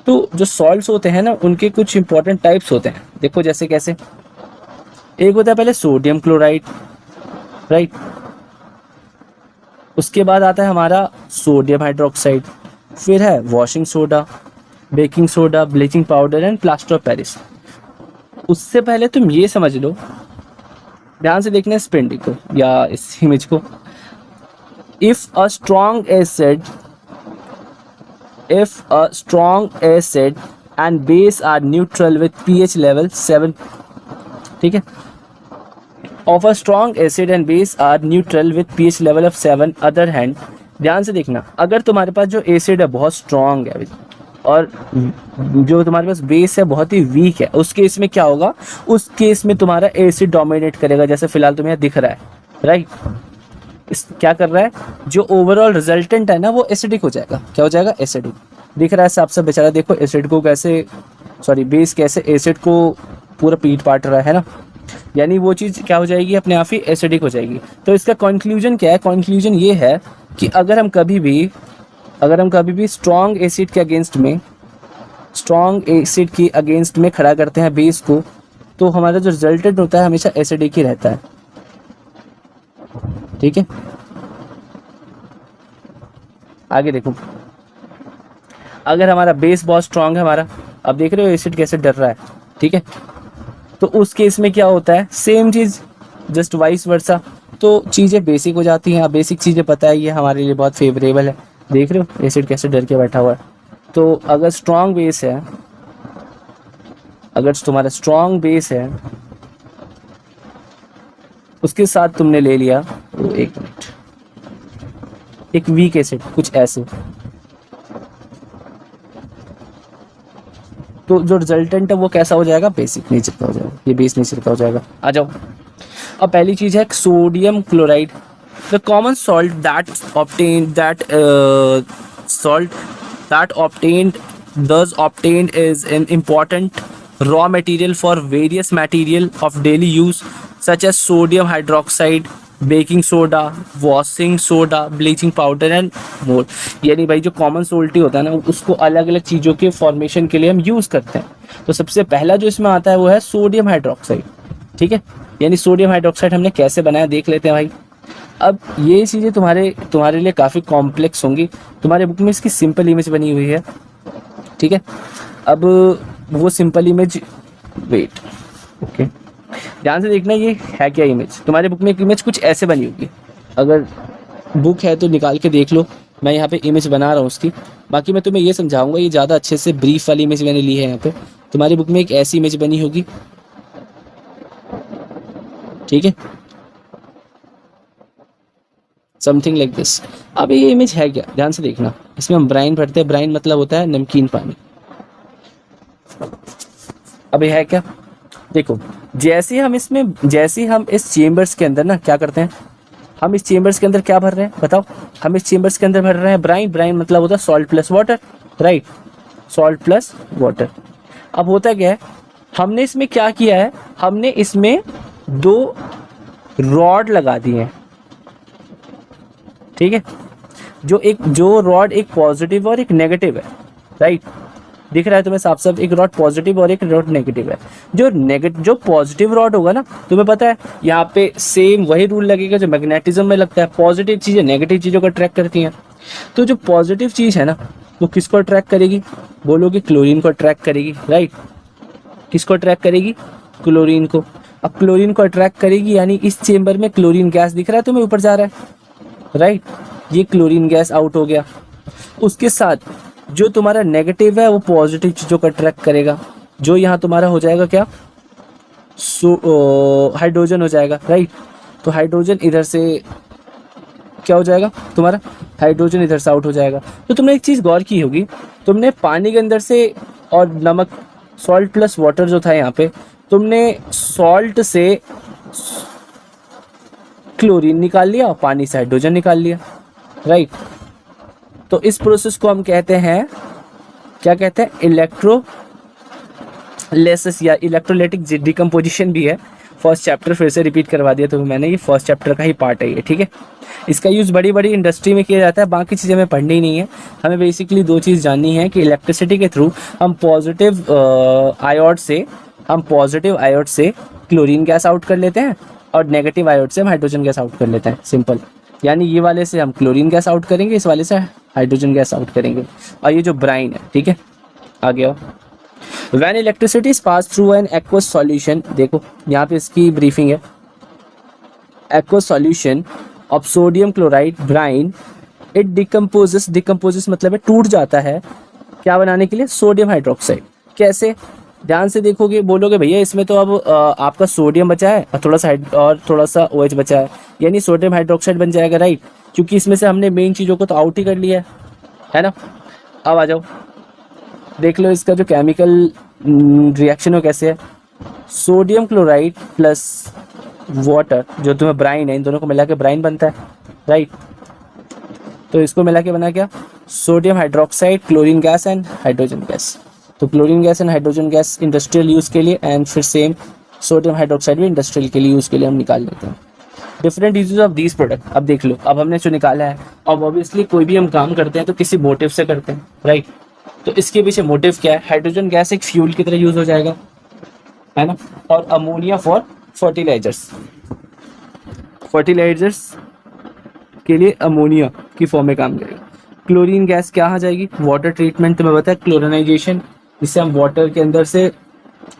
तो जो सॉल्ट्स होते हैं ना, उनके कुछ इंपॉर्टेंट टाइप्स होते हैं, देखो जैसे कैसे। एक होता है पहले सोडियम क्लोराइड, राइट। उसके बाद आता है हमारा सोडियम हाइड्रोक्साइड, फिर है washing soda, baking soda, bleaching powder and plaster of Paris. उससे पहले तुम ये समझ लो, ध्यान से देखना इस पेंटिंग को या इस इमेज को। If a strong acid and base are neutral with pH level 7, ठीक है। Of a strong acid and base are neutral with pH level of 7 other hand, ध्यान से देखना, अगर तुम्हारे पास जो एसिड है बहुत स्ट्रॉन्ग है और जो तुम्हारे पास बेस है बहुत ही वीक है, उस केस में क्या होगा, उस केस में तुम्हारा एसिड डोमिनेट करेगा, जैसे फिलहाल तुम्हें दिख रहा है, राइट। क्या कर रहा है, जो ओवरऑल रिजल्टेंट है ना वो एसिडिक हो जाएगा। क्या हो जाएगा, एसिडिक। दिख रहा है साफ साफ, बेचारा देखो एसिड को कैसे, सॉरी बेस कैसे एसिड को पूरा पीट पाट रहा है ना, यानी वो चीज़ क्या हो जाएगी, अपने आप ही एसिडिक हो जाएगी। तो इसका कंक्लूजन क्या है, कंक्लूजन ये है कि अगर हम कभी भी स्ट्रॉन्ग एसिड के अगेंस्ट में खड़ा करते हैं बेस को, तो हमारा जो रिजल्टेंट होता है हमेशा एसिडिक ही रहता है, ठीक है। आगे देखो, अगर हमारा बेस बहुत स्ट्रॉन्ग है हमारा, अब देख रहे हो एसिड कैसे डर रहा है, ठीक है, तो उस केस में क्या होता है, सेम चीज़ जस्ट वाइस वर्सा, तो चीज़ें बेसिक हो जाती हैं। बेसिक चीज़ें पता है, ये हमारे लिए बहुत फेवरेबल है। देख रहे हो एसिड कैसे डर के बैठा हुआ है। तो अगर स्ट्रॉन्ग बेस है, अगर तुम्हारा स्ट्रॉन्ग बेस है, उसके साथ तुमने ले लिया, तो एक मिनट, एक वीक एसिड कुछ ऐसे, तो जो रिजल्टेंट है वो कैसा हो जाएगा, बेसिक नेचर का हो जाएगा, ये बेस नेचर का हो जाएगा। आ जाओ, अब पहली चीज है sodium chloride, the common salt that obtained is an important raw material for various material of daily use such as sodium hydroxide, baking soda, washing soda, bleaching powder and more. यानी भाई जो कॉमन सोल्ट होता है ना, उसको अलग अलग चीज़ों के फॉर्मेशन के लिए हम यूज़ करते हैं। तो सबसे पहला जो इसमें आता है वो है सोडियम हाइड्रोक्साइड, ठीक है। यानी सोडियम हाइड्रोक्साइड हमने कैसे बनाया देख लेते हैं भाई। अब ये चीज़ें तुम्हारे लिए काफ़ी कॉम्प्लेक्स होंगी, तुम्हारे बुक में इसकी सिंपल इमेज बनी हुई है, ठीक है। अब वो सिंपल इमेज, वेट, ओके, ध्यान से देखना ये है क्या इमेज। तुम्हारे बुक में एक इमेज कुछ ऐसे बनी होगी, अगर बुक है तो निकाल के देख लो, मैं यहाँ पे इमेज बना रहा हूँ उसकी। बाकी मैं तुम्हें ये समझाऊंगा, ये ज़्यादा अच्छे से ब्रीफ वाली इमेज मैंने ली है। यहाँ पे तुम्हारी बुक में एक ऐसी इमेज बनी होगी, ठीक है, समथिंग लाइक दिस। अब ये इमेज है क्या, ध्यान से देखना। इसमें हम ब्राइन पढ़ते हैं, ब्राइन मतलब होता है नमकीन पानी। अब ये है क्या, देखो, जैसे हम इस चेम्बर्स के अंदर ना क्या करते हैं, हम इस चेम्बर्स के अंदर क्या भर रहे हैं बताओ। हम इस चेम्बर्स के अंदर भर रहे हैं ब्राइन। ब्राइन मतलब होता है salt plus water, right, salt plus water. अब होता क्या है, हमने इसमें क्या किया है, हमने इसमें 2 रॉड लगा दिए हैं, ठीक है। जो रॉड एक पॉजिटिव और एक नेगेटिव है, राइट, दिख रहा है तुम्हें साफ साफ, एक रॉड पॉजिटिव और एक रॉड नेगेटिव है। जो पॉजिटिव रॉड होगा ना, तुम्हें पता है यहाँ पे सेम वही रूल लगेगा जो मैग्नेटिज्म में लगता है, पॉजिटिव चीजें नेगेटिव चीजों को अट्रैक्ट करती हैं। तो जो पॉजिटिव चीज है ना, वो किसको अट्रैक्ट करेगी, बोलोगे क्लोरीन को अट्रैक्ट करेगी, राइट। किसको अट्रैक्ट करेगी, क्लोरीन को। अब क्लोरीन को अट्रैक्ट करेगी, यानी इस चेम्बर में क्लोरीन गैस दिख रहा है तुम्हें ऊपर जा रहा है, राइट, ये क्लोरीन गैस आउट हो गया। उसके साथ जो तुम्हारा नेगेटिव है वो पॉजिटिव चीजों को अट्रैक्ट करेगा, जो यहाँ तुम्हारा हो जाएगा क्या, हाइड्रोजन हो जाएगा, राइट। तो हाइड्रोजन इधर से क्या हो जाएगा तुम्हारा, हाइड्रोजन इधर से आउट हो जाएगा। तो तुमने एक चीज गौर की होगी, तुमने पानी के अंदर से और नमक, सॉल्ट प्लस वाटर जो था यहाँ पे, तुमने सॉल्ट से क्लोरीन निकाल लिया और पानी से हाइड्रोजन निकाल लिया, राइट। तो इस प्रोसेस को हम कहते हैं, क्या कहते हैं, इलेक्ट्रोलिसिस या इलेक्ट्रोलाइटिक डिकम्पोजिशन भी है। फर्स्ट चैप्टर फिर से रिपीट करवा दिया तो मैंने, ये फर्स्ट चैप्टर का ही पार्ट है ये, ठीक है। इसका यूज़ बड़ी बड़ी इंडस्ट्री में किया जाता है, बाकी चीज़ें हमें पढ़नी ही नहीं है। हमें बेसिकली 2 चीज़ जाननी है कि इलेक्ट्रिसिटी के थ्रू हम पॉजिटिव आयोड से क्लोरीन गैस आउट कर लेते हैं और नेगेटिव आयोड से हम हाइड्रोजन गैस आउट कर लेते हैं, सिंपल। यानी ये वाले से हम क्लोरीन गैस आउट करेंगे, इस वाले से हाइड्रोजन गैस आउट करेंगे। और ये जो ब्राइन है, ठीक है, आगे आओ। When electricity is passed through an aqueous solution, देखो यहाँ पे इसकी ब्रीफिंग है, aqueous solution of sodium chloride brine, it decomposes मतलब है टूट जाता है, क्या बनाने के लिए, सोडियम हाइड्रोक्साइड। कैसे, ध्यान से देखोगे, बोलोगे भैया इसमें तो अब आपका सोडियम बचा है और थोड़ा सा OH बचा है, यानी सोडियम हाइड्रोक्साइड बन जाएगा, राइट, क्योंकि इसमें से हमने मेन चीज़ों को तो आउट ही कर लिया है ना। अब आ जाओ, देख लो इसका जो केमिकल रिएक्शन हो कैसे है। सोडियम क्लोराइड प्लस वाटर जो तुम्हें ब्राइन है, इन दोनों को मिला के ब्राइन बनता है, राइट। तो इसको मिला के बना क्या, sodium hydroxide, chlorine gas and hydrogen gas. तो chlorine gas and hydrogen gas industrial use के लिए, एंड फिर सेम सोडियम हाइड्रोक्साइड भी इंडस्ट्रियल के लिए यूज़ के लिए हम निकाल लेते हैं। Different uses of these product. अब देख लो, अब हमने जो निकाला है, अब ऑब्वियसली कोई भी हम काम करते हैं तो किसी मोटिव से करते हैं, राइट। तो इसके पीछे मोटिव क्या है, हाइड्रोजन गैस एक फ्यूल की तरह यूज हो जाएगा, है ना, और अमोनिया फॉर फर्टिलाइजर्स के लिए अमोनिया की फॉर्म में काम करेगा। क्लोरीन गैस क्या आ जाएगी, वाटर ट्रीटमेंट, तुम्हें पता है क्लोरिनाइजेशन, जिससे हम वाटर के अंदर से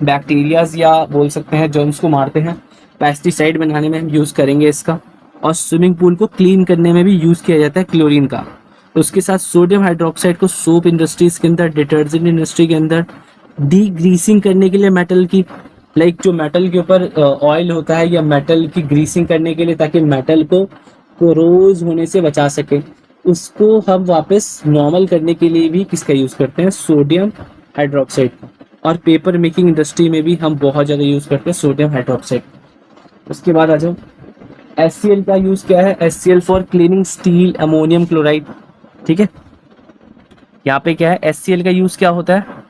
बैक्टीरियाज या बोल सकते हैं जर्म्स को मारते हैं, पेस्टिसाइड बनाने में हम यूज़ करेंगे इसका, और स्विमिंग पूल को क्लीन करने में भी यूज़ किया जाता है क्लोरीन का। उसके साथ सोडियम हाइड्रोक्साइड को सोप इंडस्ट्रीज के अंदर, डिटर्जेंट इंडस्ट्री के अंदर डी ग्रीसिंग करने के लिए, मेटल की, लाइक जो मेटल के ऊपर ऑयल होता है, या मेटल की ग्रीसिंग करने के लिए, ताकि मेटल को कोरोज होने से बचा सके, उसको हम वापस नॉर्मल करने के लिए भी किसका यूज़ करते हैं, सोडियम हाइड्रोक्साइड का। और पेपर मेकिंग इंडस्ट्री में भी हम बहुत ज़्यादा यूज़ करते हैं सोडियम हाइड्रोक्साइड। उसके बाद आ जाओ, HCl का यूज़ क्या है? HCl for cleaning steel ammonium chloride. ठीक है, यहाँ पे क्या है, HCl का यूज़ क्या होता है?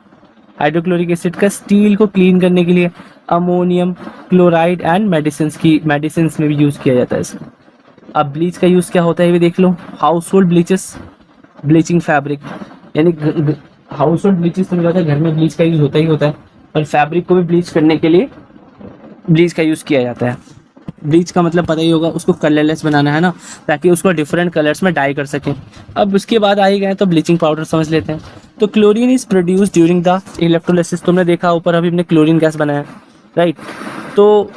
हाइड्रोक्लोरिक एसिड का स्टील को क्लीन करने के लिए। अमोनियम क्लोराइड एंड मेडिसिन में भी यूज़ किया जाता है इसका। अब ब्लीच का यूज़ क्या होता है ये भी देख लो। Household bleaches, bleaching fabric, यानी हाउस होल्ड ब्लीचेस तो पता है घर में ब्लीच का यूज़ होता ही होता है, और फैब्रिक को भी ब्लीच करने के लिए ब्लीच का यूज़ किया जाता है। ब्लीच का मतलब पता ही होगा, उसको कलरलेस बनाना है ना, ताकि उसको डिफरेंट कलर्स में डाई कर सकें। अब उसके बाद आ ही गए तो ब्लीचिंग पाउडर समझ लेते हैं। तो chlorine is produce during the electrolysis. तुमने देखा ऊपर अभी हमने क्लोरीन गैस बनाया, राइट? तो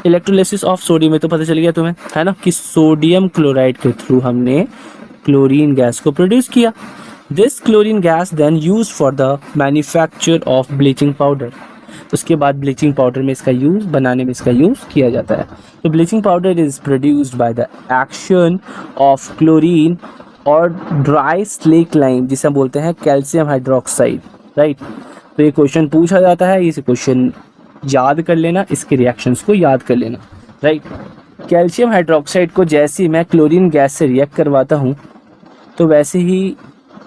इलेक्ट्रोलिसिस ऑफ सोडियम में तो पता चल गया तुम्हें, है ना, कि सोडियम क्लोराइड के थ्रू हमने क्लोरीन गैस को प्रोड्यूस किया। This chlorine gas then use for the manufacture of bleaching powder. उसके बाद ब्लीचिंग पाउडर में इसका यूज़, बनाने में इसका यूज़ किया जाता है। तो bleaching powder is produced by the action of chlorine और ड्राई स्लेक लाइम, जिसे हम बोलते हैं कैल्शियम हाइड्रोक्साइड, राइट? तो ये क्वेश्चन पूछा जाता है, इसे क्वेश्चन याद कर लेना, इसके रिएक्शंस को याद कर लेना, राइट? कैल्शियम हाइड्रोक्साइड को जैसे ही मैं क्लोरीन गैस से रिएक्ट करवाता हूँ तो वैसे ही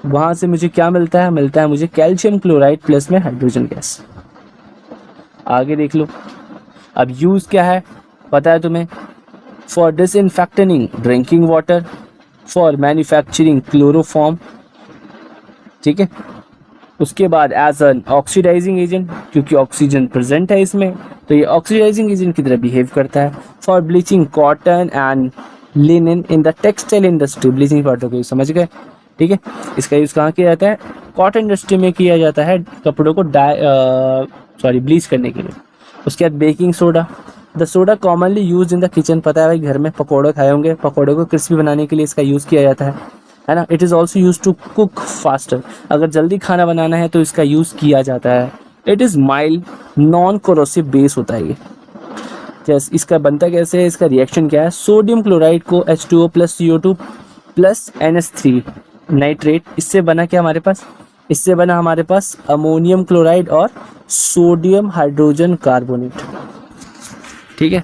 वहाँ से मुझे क्या मिलता है मुझे कैल्शियम क्लोराइड प्लस में हाइड्रोजन गैस। आगे देख लो, अब यूज़ क्या है पता है तुम्हें? For disinfecting drinking water, for manufacturing chloroform, ठीक है। उसके बाद एज एन ऑक्सीडाइजिंग एजेंट, क्योंकि ऑक्सीजन प्रेजेंट है इसमें तो ये ऑक्सीडाइजिंग एजेंट की तरह बिहेव करता है। For bleaching cotton and linen in the textile industry, bleaching powder को समझ गए, ठीक है। इसका यूज़ कहाँ किया जाता है? कॉटन इंडस्ट्री में किया जाता है, कपड़ों को ब्लीच करने के लिए। उसके बाद baking soda, the soda commonly use in the kitchen, पता है भाई घर में पकौड़े खाए होंगे, पकौड़े को क्रिस्पी बनाने के लिए इसका यूज़ किया जाता है ना। It is also use to cook faster, अगर जल्दी खाना बनाना है तो इसका यूज़ किया जाता है। It is mild non corrosive base होता है ये। जैसे इसका बनता कैसे है, इसका रिएक्शन क्या है? सोडियम क्लोराइड को H2O plus CO2 plus NH3 nitrate, इससे बना क्या हमारे पास? इससे बना हमारे पास अमोनियम क्लोराइड और सोडियम हाइड्रोजन कार्बोनेट, ठीक है।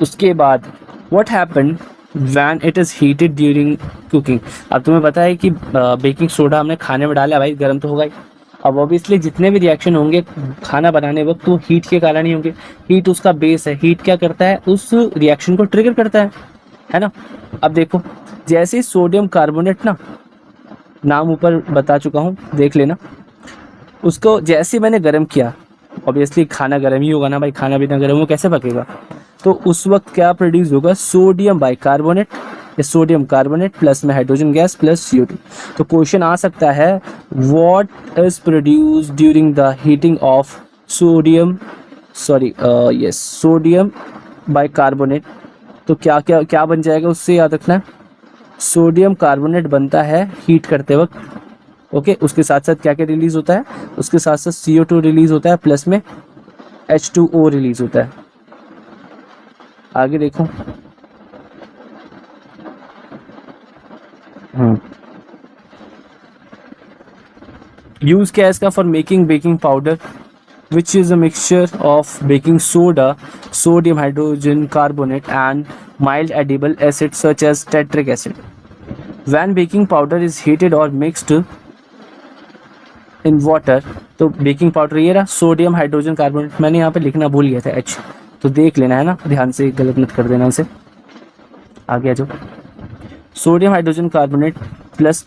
उसके बाद what happened when it is heated during cooking. अब तुम्हें पता है कि बेकिंग सोडा हमने खाने में डाला, भाई गर्म तो होगा ही। अब ऑब्वियसली जितने भी रिएक्शन होंगे खाना बनाने वक्त तो हीट के कारण ही होंगे। हीट उसका बेस है, हीट क्या करता है? उस रिएक्शन को ट्रिगर करता है ना। अब देखो, जैसे सोडियम कार्बोनेट ना, नाम ऊपर बता चुका हूँ, देख लेना। उसको जैसे मैंने गर्म किया, ऑब्वियसली खाना गर्म ही होगा ना भाई, खाना बिना गर्म हो कैसे पकेगा? तो उस वक्त क्या प्रोड्यूस होगा? सोडियम बाइकार्बोनेट या सोडियम कार्बोनेट प्लस में हाइड्रोजन गैस प्लस CO2। तो क्वेश्चन आ सकता है what is produce during the heating of sodium bicarbonate. तो क्या क्या क्या बन जाएगा उससे, याद रखना। सोडियम कार्बोनेट बनता है हीट करते वक्त, ओके। उसके साथ साथ क्या क्या रिलीज होता है? उसके साथ साथ CO2 रिलीज होता है प्लस में H2O रिलीज होता है। आगे देखो, यूज क्या है इसका? For making baking powder which is a mixture of baking soda, sodium hydrogen carbonate and mild edible acids such as tetric acid. When baking powder is heated or mixed in water, तो baking powder ये रहा, sodium hydrogen carbonate, मैंने यहाँ पे लिखना भूल गया था H, तो देख लेना है ना, ध्यान से गलत मत कर देना इसे। आगे आ जाओ, sodium hydrogen carbonate plus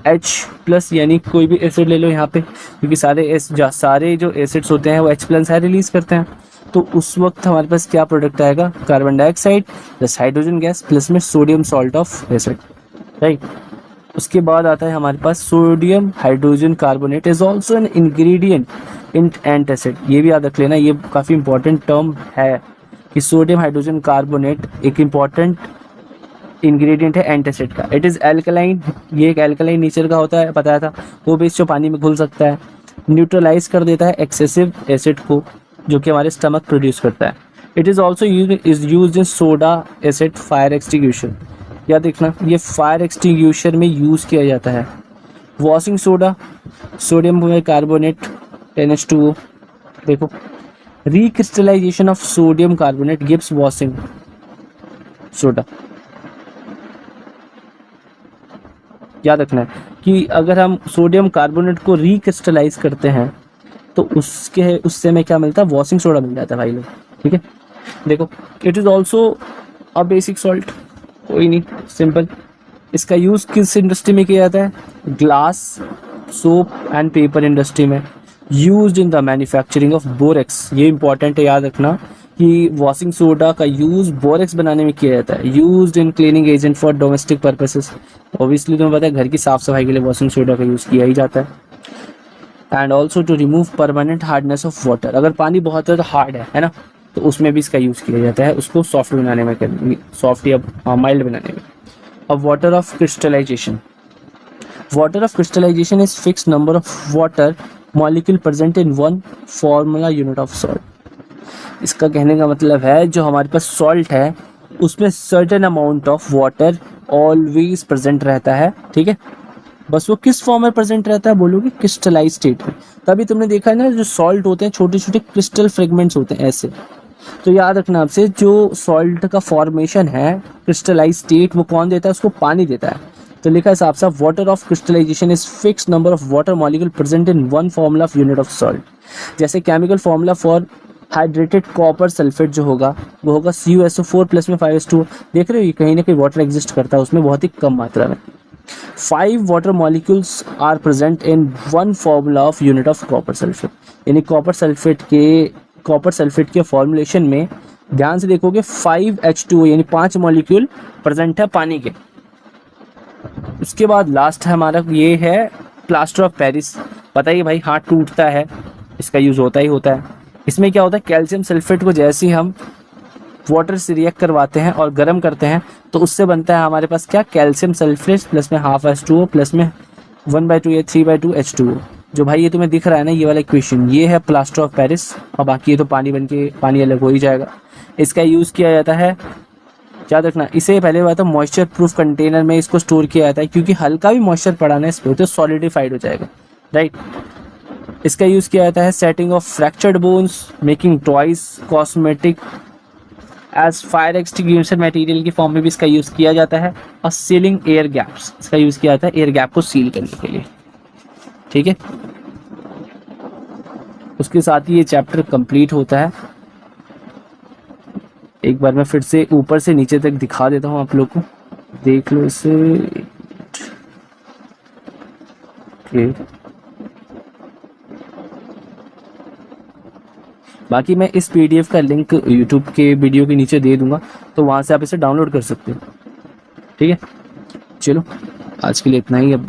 H plus, यानी कोई भी एसिड ले लो यहाँ पे, क्योंकि सारे जो एसिड्स होते हैं वो H प्लस है रिलीज करते हैं। तो उस वक्त हमारे पास क्या प्रोडक्ट आएगा? Carbon dioxide plus hydrogen gas plus में sodium salt of acid, right. उसके बाद आता है हमारे पास sodium hydrogen carbonate is also an ingredient in antacid. ये भी याद रख लेना, ये काफ़ी इंपॉर्टेंट टर्म है कि सोडियम हाइड्रोजन कार्बोनेट एक इम्पॉर्टेंट इंग्रेडिएंट है एंटासिड का। इट इज़ एल्कलाइन, ये एक एल्कलाइन नेचर का होता है, बताया था। वो बेस जो पानी में घुल सकता है, न्यूट्रलाइज कर देता है एक्सेसिव एसिड को जो कि हमारे स्टमक प्रोड्यूस करता है। It is also use in soda acid fire extinguisher. याद देखना, ये फायर एक्सटिंग्विशर में यूज़ किया जाता है। Washing soda, sodium carbonate NH2O। देखो, recrystallisation of sodium carbonate gives washing soda. याद रखना है कि अगर हम सोडियम कार्बोनेट को रिक्रिस्टलाइज करते हैं तो उससे में क्या मिलता है, वॉशिंग सोडा मिल जाता है भाई लोग। ठीक है, देखो, it is also a basic salt, कोई नहीं, सिंपल। इसका यूज किस इंडस्ट्री में किया जाता है, glass, soap and paper industry में, used in the manufacturing of borax. ये इंपॉर्टेंट है, याद रखना कि वॉशिंग सोडा का यूज बोरेक्स बनाने में किया जाता है। Used in cleaning agent for domestic purposes, obviously तुम्हें पता है घर की साफ सफाई के लिए वॉशिंग सोडा का यूज किया ही जाता है। And also to remove permanent hardness of water, अगर पानी बहुत ज़्यादा हार्ड है ना, तो उसमें भी इसका यूज़ किया जाता है, उसको सॉफ्ट बनाने में, सॉफ्ट या माइल्ड बनाने में। अब water of crystallization, water of crystallization is fix number of water molecule present in one formula unit of salt. इसका कहने का मतलब है जो हमारे पास सॉल्ट है उसमें certain amount of water always present रहता है। ठीक है, बस वो किस फॉर्म में प्रेजेंट रहता है बोलोगे, क्रिस्टलाइज स्टेट में। तभी तुमने देखा है ना, जो सॉल्ट होते हैं छोटे छोटे क्रिस्टल फ्रेगमेंट्स होते हैं ऐसे। तो याद रखना आपसे, जो सॉल्ट का फॉर्मेशन है क्रिस्टलाइज स्टेट, वो कौन देता है, उसको पानी देता है। तो लिखा है साफ साफ, water of crystallization is fix number of water molecule present in one formula of unit of salt. जैसे chemical formula for hydrated copper sulphate जो होगा वो होगा CuSO4 प्लस में 5H2O। देख रहे हो, ये कहीं ना कहीं वाटर एग्जिस्ट करता है उसमें, बहुत ही कम मात्रा में। 5 water molecules are present in one formula of unit of copper sulphate. यानी कॉपर सल्फेट के फॉर्मुलेशन में ध्यान से देखोगे 5H2O यानी 5 मॉलिक्यूल प्रेजेंट है पानी के। उसके बाद लास्ट है हमारा, ये है प्लास्टर ऑफ पेरिस। बताइए भाई, हाथ टूटता है, इसका यूज होता ही होता है। इसमें क्या होता है, कैल्शियम सल्फेट को जैसे ही हम वाटर से रिएक्ट करवाते हैं और गर्म करते हैं तो उससे बनता है हमारे पास क्या, कैल्शियम सल्फेट प्लस में हाफ H2O प्लस में 1/2 या 3/2 H2O। जो भाई ये तुम्हें दिख रहा है ना, ये वाला इक्वेशन, ये है प्लास्टर ऑफ पेरिस। और बाकी ये तो पानी बन के पानी अलग हो ही जाएगा। इसका यूज़ किया जाता है, याद रखना, इसे पहले बात है मॉइस्चर प्रूफ कंटेनर में इसको स्टोर किया जाता है, क्योंकि हल्का भी मॉइस्चर पड़ाना है इस पर तो सॉलिडिफाइड हो जाएगा, राइट। इसका यूज़ किया जाता है setting of fractured bones, making toys, cosmetic, as fire extinguisher material की फॉर्म में भी इसका यूज़ किया जाता है। और सीलिंग एयर गैप्स, इसका यूज़ किया जाता है एयर गैप को सील करने के लिए। ठीक है, उसके साथ ही ये चैप्टर कंप्लीट होता है। एक बार मैं फिर से ऊपर से नीचे तक दिखा देता हूँ आप लोग को, देख लो इसे। ओके, बाकी मैं इस PDF का लिंक YouTube के वीडियो के नीचे दे दूंगा, तो वहाँ से आप इसे डाउनलोड कर सकते हो। ठीक है, चलो आज के लिए इतना ही। अब